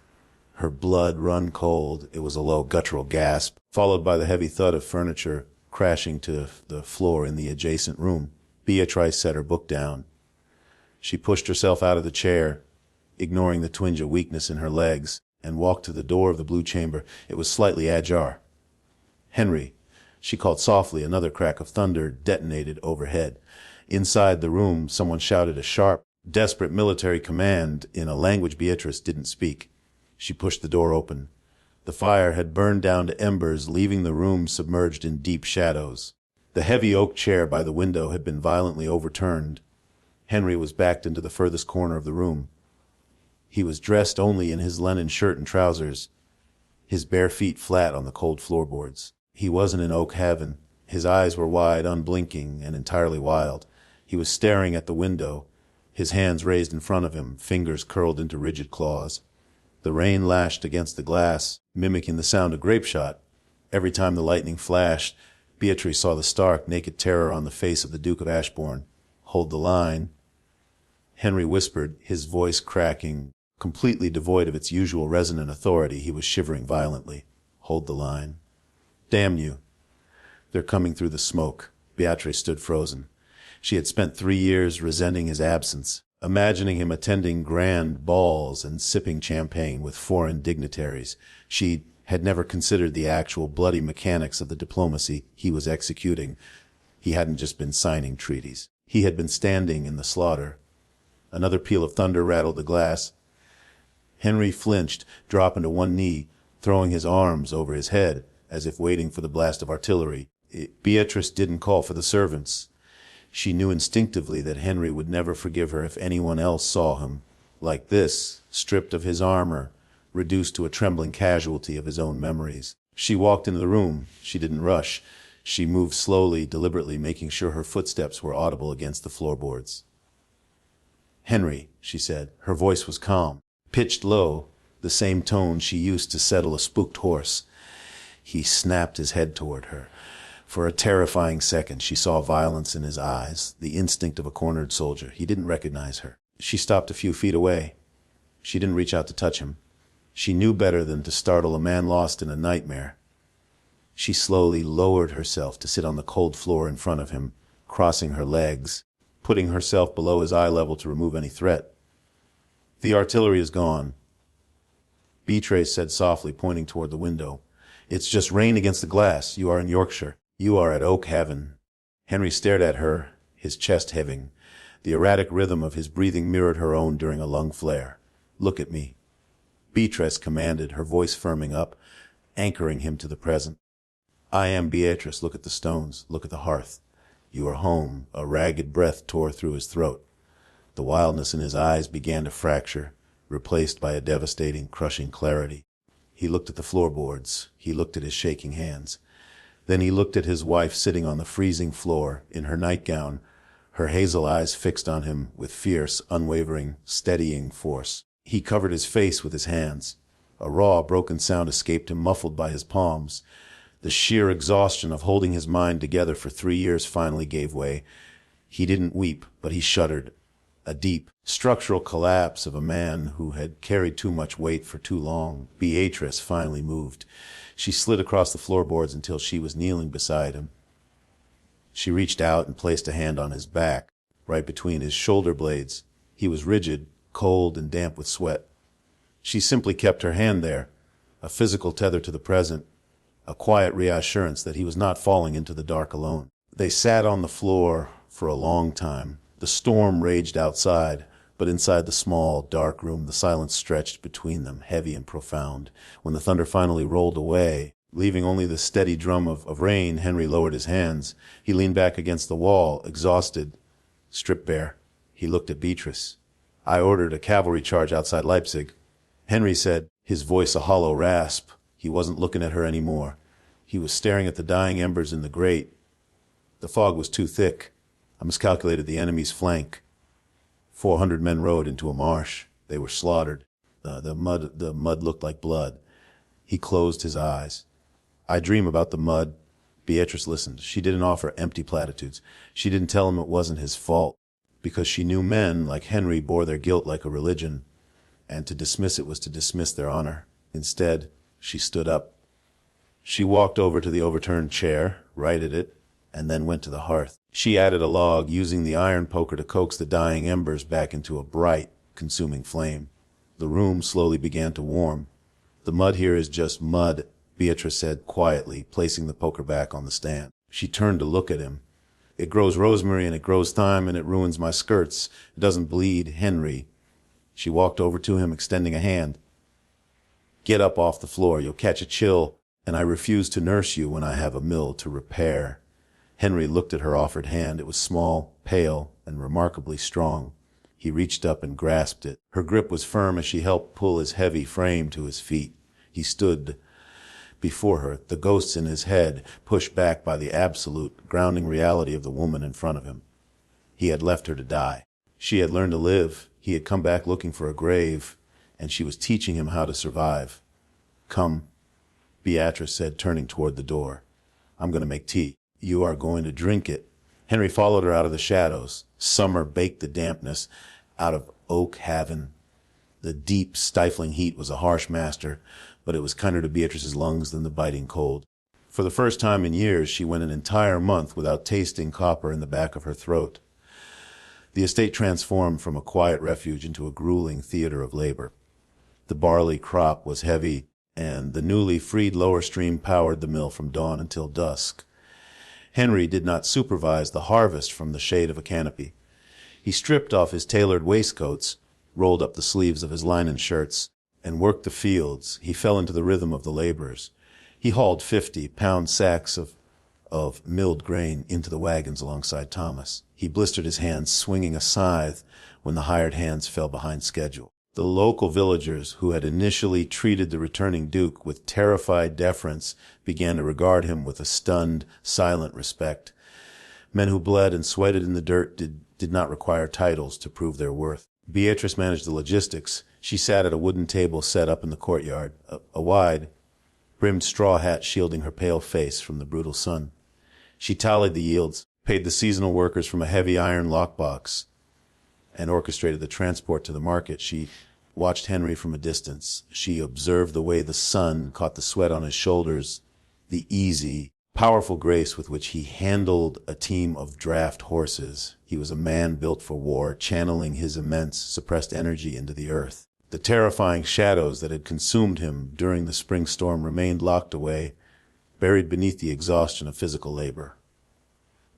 Speaker 1: blood run cold. It was a low guttural gasp, followed by the heavy thud of furniture crashing to the floor in the adjacent room. Beatrice set her book down. She pushed herself out of the chair, ignoring the twinge of weakness in her legs, and walked to the door of the blue chamber. It was slightly ajar. "Henry," she called softly. Another crack of thunder detonated overhead. Inside the room, someone shouted a sharp, desperate military command in a language Beatrice didn't speak. She pushed the door open. The fire had burned down to embers, leaving the room submerged in deep shadows. The heavy oak chair by the window had been violently overturned. Henry was backed into the furthest corner of the room. He was dressed only in his linen shirt and trousers, his bare feet flat on the cold floorboards. He wasn't in Oak Haven. His eyes were wide, unblinking, and entirely wild. He was staring at the window, his hands raised in front of him, fingers curled into rigid claws. The rain lashed against the glass, mimicking the sound of grape shot. Every time the lightning flashed, Beatrice saw the stark, naked terror on the face of the Duke of Ashborne. "Hold the line," Henry whispered, his voice cracking, completely devoid of its usual resonant authority. He was shivering violently. "Hold the line." "Damn you. They're coming through the smoke." Beatrice stood frozen. She had spent 3 years resenting his absence, imagining him attending grand balls and sipping champagne with foreign dignitaries. She had never considered the actual bloody mechanics of the diplomacy he was executing. He hadn't just been signing treaties. He had been standing in the slaughter. Another peal of thunder rattled the glass. Henry flinched, dropping to one knee, throwing his arms over his head, as if waiting for the blast of artillery. Beatrice didn't call for the servants. She knew instinctively that Henry would never forgive her if anyone else saw him like this, stripped of his armor, reduced to a trembling casualty of his own memories. She walked into the room. She didn't rush. She moved slowly, deliberately, making sure her footsteps were audible against the floorboards. "Henry," she said. Her voice was calm, pitched low, the same tone she used to settle a spooked horse. He snapped his head toward her. For a terrifying second, she saw violence in his eyes, the instinct of a cornered soldier. He didn't recognize her. She stopped a few feet away. She didn't reach out to touch him. She knew better than to startle a man lost in a nightmare. She slowly lowered herself to sit on the cold floor in front of him, crossing her legs, putting herself below his eye level to remove any threat. "The artillery is gone," Beatrice said softly, pointing toward the window. "It's just rain against the glass. You are in Yorkshire. You are at Oak Haven." Henry stared at her, his chest heaving. The erratic rhythm of his breathing mirrored her own during a lung flare. "Look at me," Beatrice commanded, her voice firming up, anchoring him to the present. "I am Beatrice. Look at the stones. Look at the hearth. You are home." A ragged breath tore through his throat. The wildness in his eyes began to fracture, replaced by a devastating, crushing clarity. He looked at the floorboards. He looked at his shaking hands. Then he looked at his wife sitting on the freezing floor in her nightgown, her hazel eyes fixed on him with fierce, unwavering, steadying force. He covered his face with his hands. A raw, broken sound escaped him, muffled by his palms. The sheer exhaustion of holding his mind together for 3 years finally gave way. He didn't weep, but he shuddered. A deep, structural collapse of a man who had carried too much weight for too long. Beatrice finally moved. She slid across the floorboards until she was kneeling beside him. She reached out and placed a hand on his back, right between his shoulder blades. He was rigid, cold, and damp with sweat. She simply kept her hand there, a physical tether to the present, a quiet reassurance that he was not falling into the dark alone. They sat on the floor for a long time. The storm raged outside, but inside the small, dark room, the silence stretched between them, heavy and profound. When the thunder finally rolled away, leaving only the steady drum of rain, Henry lowered his hands. He leaned back against the wall, exhausted, stripped bare. He looked at Beatrice. "I ordered a cavalry charge outside Leipzig," Henry said, his voice a hollow rasp. He wasn't looking at her anymore. He was staring at the dying embers in the grate. The fog was too thick. I miscalculated the enemy's flank. 400 men rode into a marsh. They were slaughtered. The mud looked like blood. He closed his eyes. "I dream about the mud." Beatrice listened. She didn't offer empty platitudes. She didn't tell him it wasn't his fault, because she knew men like Henry bore their guilt like a religion, and to dismiss it was to dismiss their honor. Instead, she stood up. She walked over to the overturned chair, righted it, and then went to the hearth. She added a log, using the iron poker to coax the dying embers back into a bright, consuming flame. The room slowly began to warm. "The mud here is just mud," Beatrice said quietly, placing the poker back on the stand. She turned to look at him. "It grows rosemary and it grows thyme and it ruins my skirts. It doesn't bleed, Henry." She walked over to him, extending a hand. "Get up off the floor. You'll catch a chill, and I refuse to nurse you when I have a mill to repair." Henry looked at her offered hand. It was small, pale, and remarkably strong. He reached up and grasped it. Her grip was firm as she helped pull his heavy frame to his feet. He stood before her, the ghosts in his head pushed back by the absolute, grounding reality of the woman in front of him. He had left her to die. She had learned to live. He had come back looking for a grave, and she was teaching him how to survive. "Come," Beatrice said, turning toward the door. "I'm going to make tea." "You are going to drink it." Henry followed her out of the shadows. Summer baked the dampness out of Oak Haven. The deep, stifling heat was a harsh master, but it was kinder to Beatrice's lungs than the biting cold. For the first time in years, she went an entire month without tasting copper in the back of her throat. The estate transformed from a quiet refuge into a grueling theater of labor. The barley crop was heavy, and the newly freed lower stream powered the mill from dawn until dusk. Henry did not supervise the harvest from the shade of a canopy. He stripped off his tailored waistcoats, rolled up the sleeves of his linen shirts, and worked the fields. He fell into the rhythm of the laborers. He hauled 50-pound sacks of milled grain into the wagons alongside Thomas. He blistered his hands, swinging a scythe when the hired hands fell behind schedule. The local villagers, who had initially treated the returning Duke with terrified deference, began to regard him with a stunned, silent respect. Men who bled and sweated in the dirt did not require titles to prove their worth. Beatrice managed the logistics. She sat at a wooden table set up in the courtyard, a wide, brimmed straw hat shielding her pale face from the brutal sun. She tallied the yields, paid the seasonal workers from a heavy iron lockbox, and orchestrated the transport to the market. She watched Henry from a distance. She observed the way the sun caught the sweat on his shoulders, the easy, powerful grace with which he handled a team of draft horses. He was a man built for war, channeling his immense, suppressed energy into the earth. The terrifying shadows that had consumed him during the spring storm remained locked away, buried beneath the exhaustion of physical labor.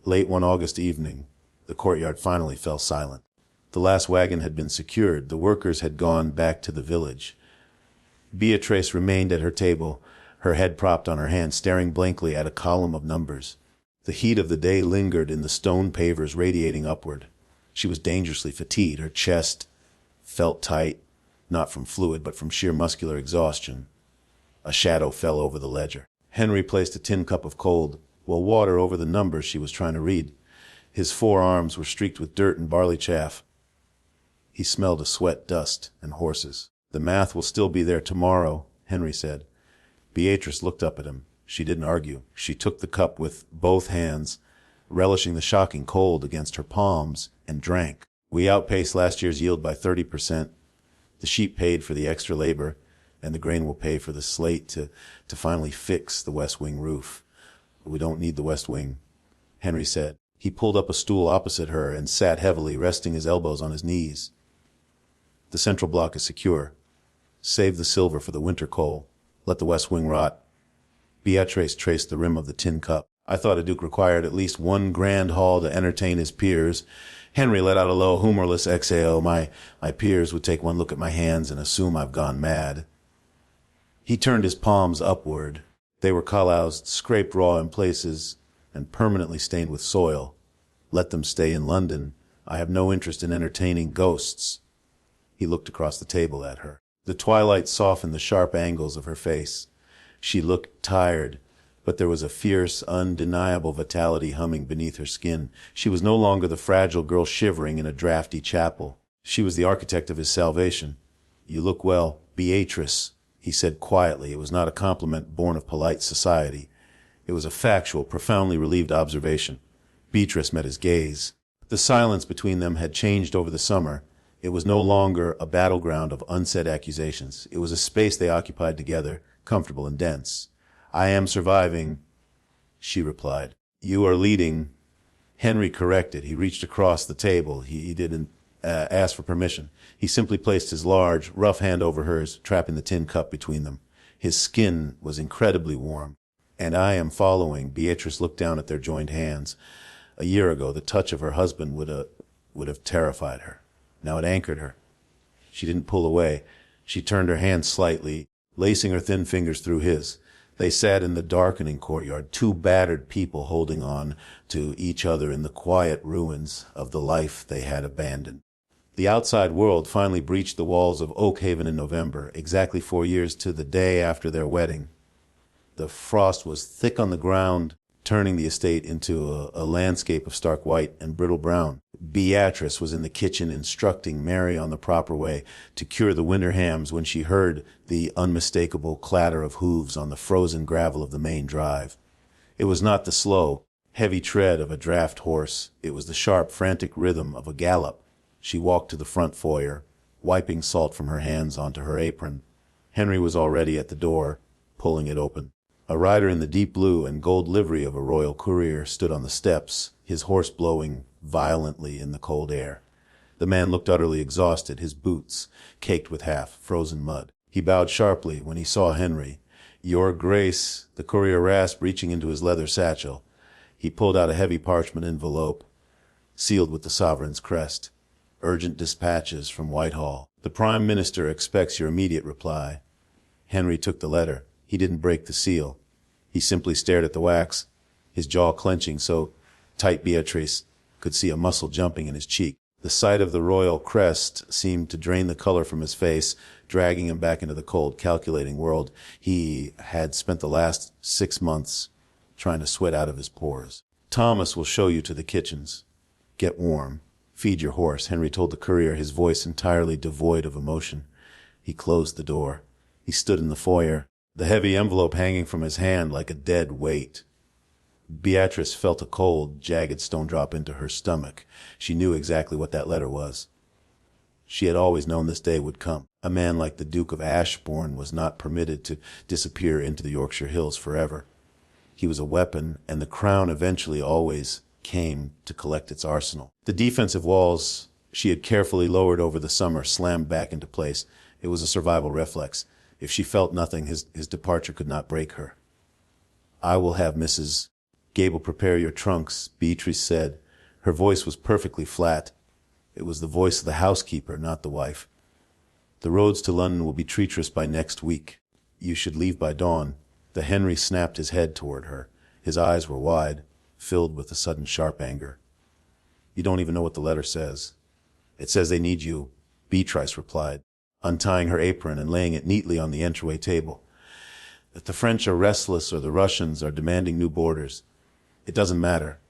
Speaker 1: Late one August evening, the courtyard finally fell silent. The last wagon had been secured. The workers had gone back to the village. Beatrice remained at her table, her head propped on her hand, staring blankly at a column of numbers. The heat of the day lingered in the stone pavers radiating upward. She was dangerously fatigued. Her chest felt tight, not from fluid, but from sheer muscular exhaustion. A shadow fell over the ledger. Henry placed a tin cup of cold, water over the numbers she was trying to read. His forearms were streaked with dirt and barley chaff. He smelled of sweat, dust, and horses. "The math will still be there tomorrow," Henry said. Beatrice looked up at him. She didn't argue. She took the cup with both hands, relishing the shocking cold against her palms, and drank. "We outpaced last year's yield by 30%. The sheep paid for the extra labor, and the grain will pay for the slate to finally fix the west wing roof. We don't need the west wing," Henry said. He pulled up a stool opposite her and sat heavily, resting his elbows on his knees. "The central block is secure. Save the silver for the winter coal. Let the west wing rot. Beatrice traced the rim of the tin cup. I thought a duke required at least one grand hall to entertain his peers. Henry let out a low, humorless exhale. My peers would take one look at my hands and assume I've gone mad. He turned his palms upward. They were calloused, scraped raw in places, and permanently stained with soil. Let them stay in London. I have no interest in entertaining ghosts. He looked across the table at her. The twilight softened the sharp angles of her face. She looked tired, but there was a fierce, undeniable vitality humming beneath her skin. She was no longer the fragile girl shivering in a drafty chapel. She was the architect of his salvation. "You look well, Beatrice," he said quietly. It was not a compliment born of polite society. It was a factual, profoundly relieved observation. Beatrice met his gaze. The silence between them had changed over the summer. It was no longer a battleground of unsaid accusations. It was a space they occupied together, comfortable and dense. "I am surviving," she replied. "You are leading." Henry corrected. He reached across the table. He didn't ask for permission. He simply placed his large, rough hand over hers, trapping the tin cup between them. His skin was incredibly warm. "And I am following." Beatrice looked down at their joined hands. A year ago, the touch of her husband would have terrified her. Now it anchored her. She didn't pull away. She turned her hand slightly, lacing her thin fingers through his. They sat in the darkening courtyard, two battered people holding on to each other in the quiet ruins of the life they had abandoned. The outside world finally breached the walls of Oakhaven in November, exactly 4 years to the day after their wedding. The frost was thick on the ground, turning the estate into a landscape of stark white and brittle brown. Beatrice was in the kitchen instructing Mary on the proper way to cure the winter hams when she heard the unmistakable clatter of hooves on the frozen gravel of the main drive. It was not the slow, heavy tread of a draft horse. It was the sharp, frantic rhythm of a gallop. She walked to the front foyer, wiping salt from her hands onto her apron. Henry was already at the door, pulling it open. A rider in the deep blue and gold livery of a royal courier stood on the steps, his horse blowing violently in the cold air. The man looked utterly exhausted, his boots caked with half-frozen mud. He bowed sharply when he saw Henry. "Your Grace," the courier rasped, reaching into his leather satchel. He pulled out a heavy parchment envelope, sealed with the sovereign's crest. "Urgent dispatches from Whitehall. The Prime Minister expects your immediate reply." Henry took the letter. He didn't break the seal. He simply stared at the wax, his jaw clenching so tight Beatrice could see a muscle jumping in his cheek. The sight of the royal crest seemed to drain the color from his face, dragging him back into the cold, calculating world he had spent the last 6 months trying to sweat out of his pores. "Thomas will show you to the kitchens. Get warm. Feed your horse," Henry told the courier, his voice entirely devoid of emotion. He closed the door. He stood in the foyer, the heavy envelope hanging from his hand like a dead weight. Beatrice felt a cold, jagged stone drop into her stomach. She knew exactly what that letter was. She had always known this day would come. A man like the Duke of Ashborne was not permitted to disappear into the Yorkshire hills forever. He was a weapon, and the crown eventually always came to collect its arsenal. The defensive walls she had carefully lowered over the summer slammed back into place. It was a survival reflex. If she felt nothing, his departure could not break her. "I will have Mrs. Gable prepare your trunks," Beatrice said. Her voice was perfectly flat. It was the voice of the housekeeper, not the wife. "The roads to London will be treacherous by next week. You should leave by dawn." The Henry snapped his head toward her. His eyes were wide, filled with a sudden sharp anger. "You don't even know what the letter says." "It says they need you," Beatrice replied, untying her apron and laying it neatly on the entryway table. "That the French are restless or the Russians are demanding new borders. It doesn't matter.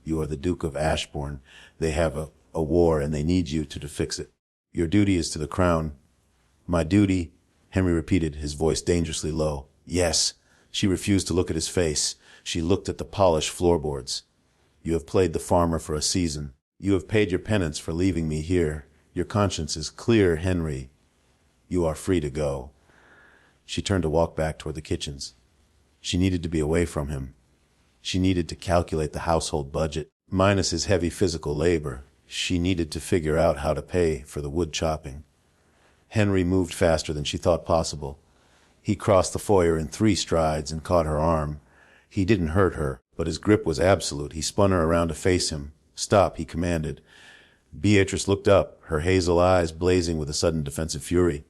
Speaker 1: You are the Duke of Ashborne. They have a war and they need you to fix it. Your duty is to the crown." "My duty?" Henry repeated, his voice dangerously low. "Yes." She refused to look at his face. She looked at the polished floorboards. "You have played the farmer for a season. You have paid your penance for leaving me here. Your conscience is clear, Henry. You are free to go." She turned to walk back toward the kitchens. She needed to be away from him. She needed to calculate the household budget, minus his heavy physical labor. She needed to figure out how to pay for the wood chopping. Henry moved faster than she thought possible. He crossed the foyer in 3 strides and caught her arm. He didn't hurt her, but his grip was absolute. He spun her around to face him. "Stop," he commanded. Beatrice looked up, her hazel eyes blazing with a sudden defensive fury.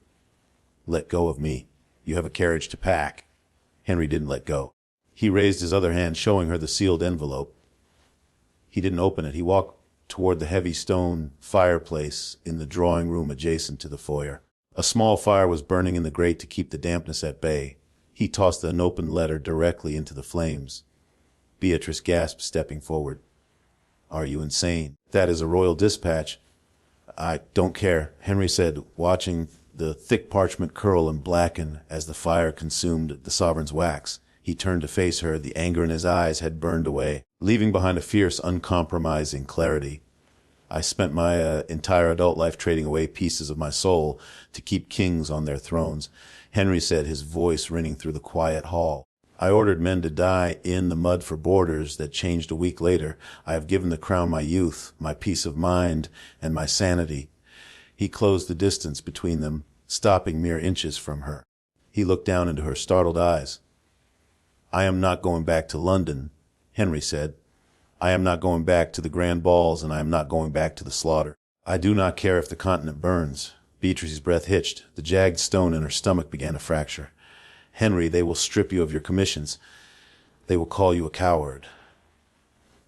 Speaker 1: "Let go of me. You have a carriage to pack." Henry didn't let go. He raised his other hand, showing her the sealed envelope. He didn't open it. He walked toward the heavy stone fireplace in the drawing room adjacent to the foyer. A small fire was burning in the grate to keep the dampness at bay. He tossed the unopened letter directly into the flames. Beatrice gasped, stepping forward. "Are you insane? That is a royal dispatch." "I don't care," Henry said, watching the thick parchment curl and blacken as the fire consumed the sovereign's wax. He turned to face her. The anger in his eyes had burned away, leaving behind a fierce, uncompromising clarity. "I spent my entire adult life trading away pieces of my soul to keep kings on their thrones," Henry said, his voice ringing through the quiet hall. "I ordered men to die in the mud for borders that changed a week later. I have given the crown my youth, my peace of mind, and my sanity." He closed the distance between them, stopping mere inches from her. He looked down into her startled eyes. "I am not going back to London," Henry said. "I am not going back to the grand balls, and I am not going back to the slaughter. I do not care if the continent burns." Beatrice's breath hitched. The jagged stone in her stomach began to fracture. "Henry, they will strip you of your commissions. They will call you a coward."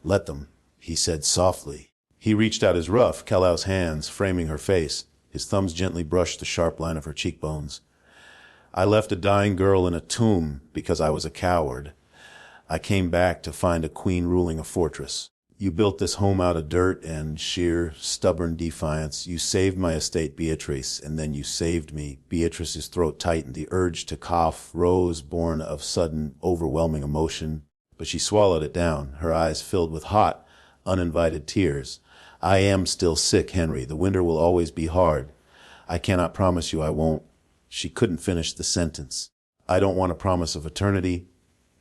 Speaker 1: "Let them," he said softly. He reached out his rough, callous hands, framing her face. His thumbs gently brushed the sharp line of her cheekbones. "I left a dying girl in a tomb because I was a coward. I came back to find a queen ruling a fortress. You built this home out of dirt and sheer, stubborn defiance. You saved my estate, Beatrice, and then you saved me." Beatrice's throat tightened. The urge to cough rose, born of sudden, overwhelming emotion, but she swallowed it down, her eyes filled with hot, uninvited tears. "I am still sick, Henry. The winter will always be hard. I cannot promise you I won't." She couldn't finish the sentence. "I don't want a promise of eternity,"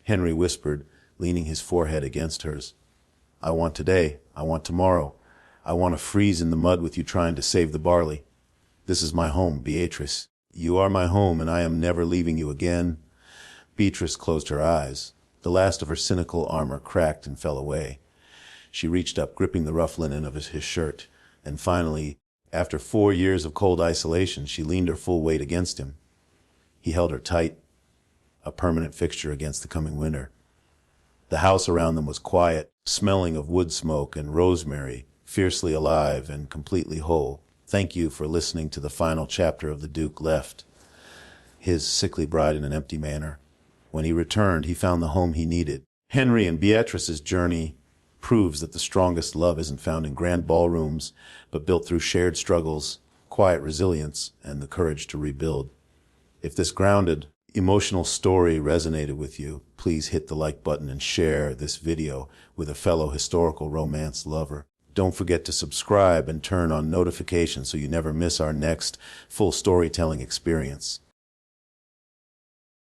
Speaker 1: Henry whispered, leaning his forehead against hers. "I want today. I want tomorrow. I want to freeze in the mud with you trying to save the barley. This is my home, Beatrice. You are my home, and I am never leaving you again." Beatrice closed her eyes. The last of her cynical armor cracked and fell away. She reached up, gripping the rough linen of his shirt, and finally, after 4 years of cold isolation, she leaned her full weight against him. He held her tight, a permanent fixture against the coming winter. The house around them was quiet, smelling of wood smoke and rosemary, fiercely alive and completely whole. Thank you for listening to the final chapter of The Duke Left his sickly bride in an empty manor. When he returned, he found the home he needed. Henry and Beatrice's journey proves that the strongest love isn't found in grand ballrooms, but built through shared struggles, quiet resilience, and the courage to rebuild. If this grounded, emotional story resonated with you, please hit the like button and share this video with a fellow historical romance lover. Don't forget to subscribe and turn on notifications so you never miss our next full storytelling experience.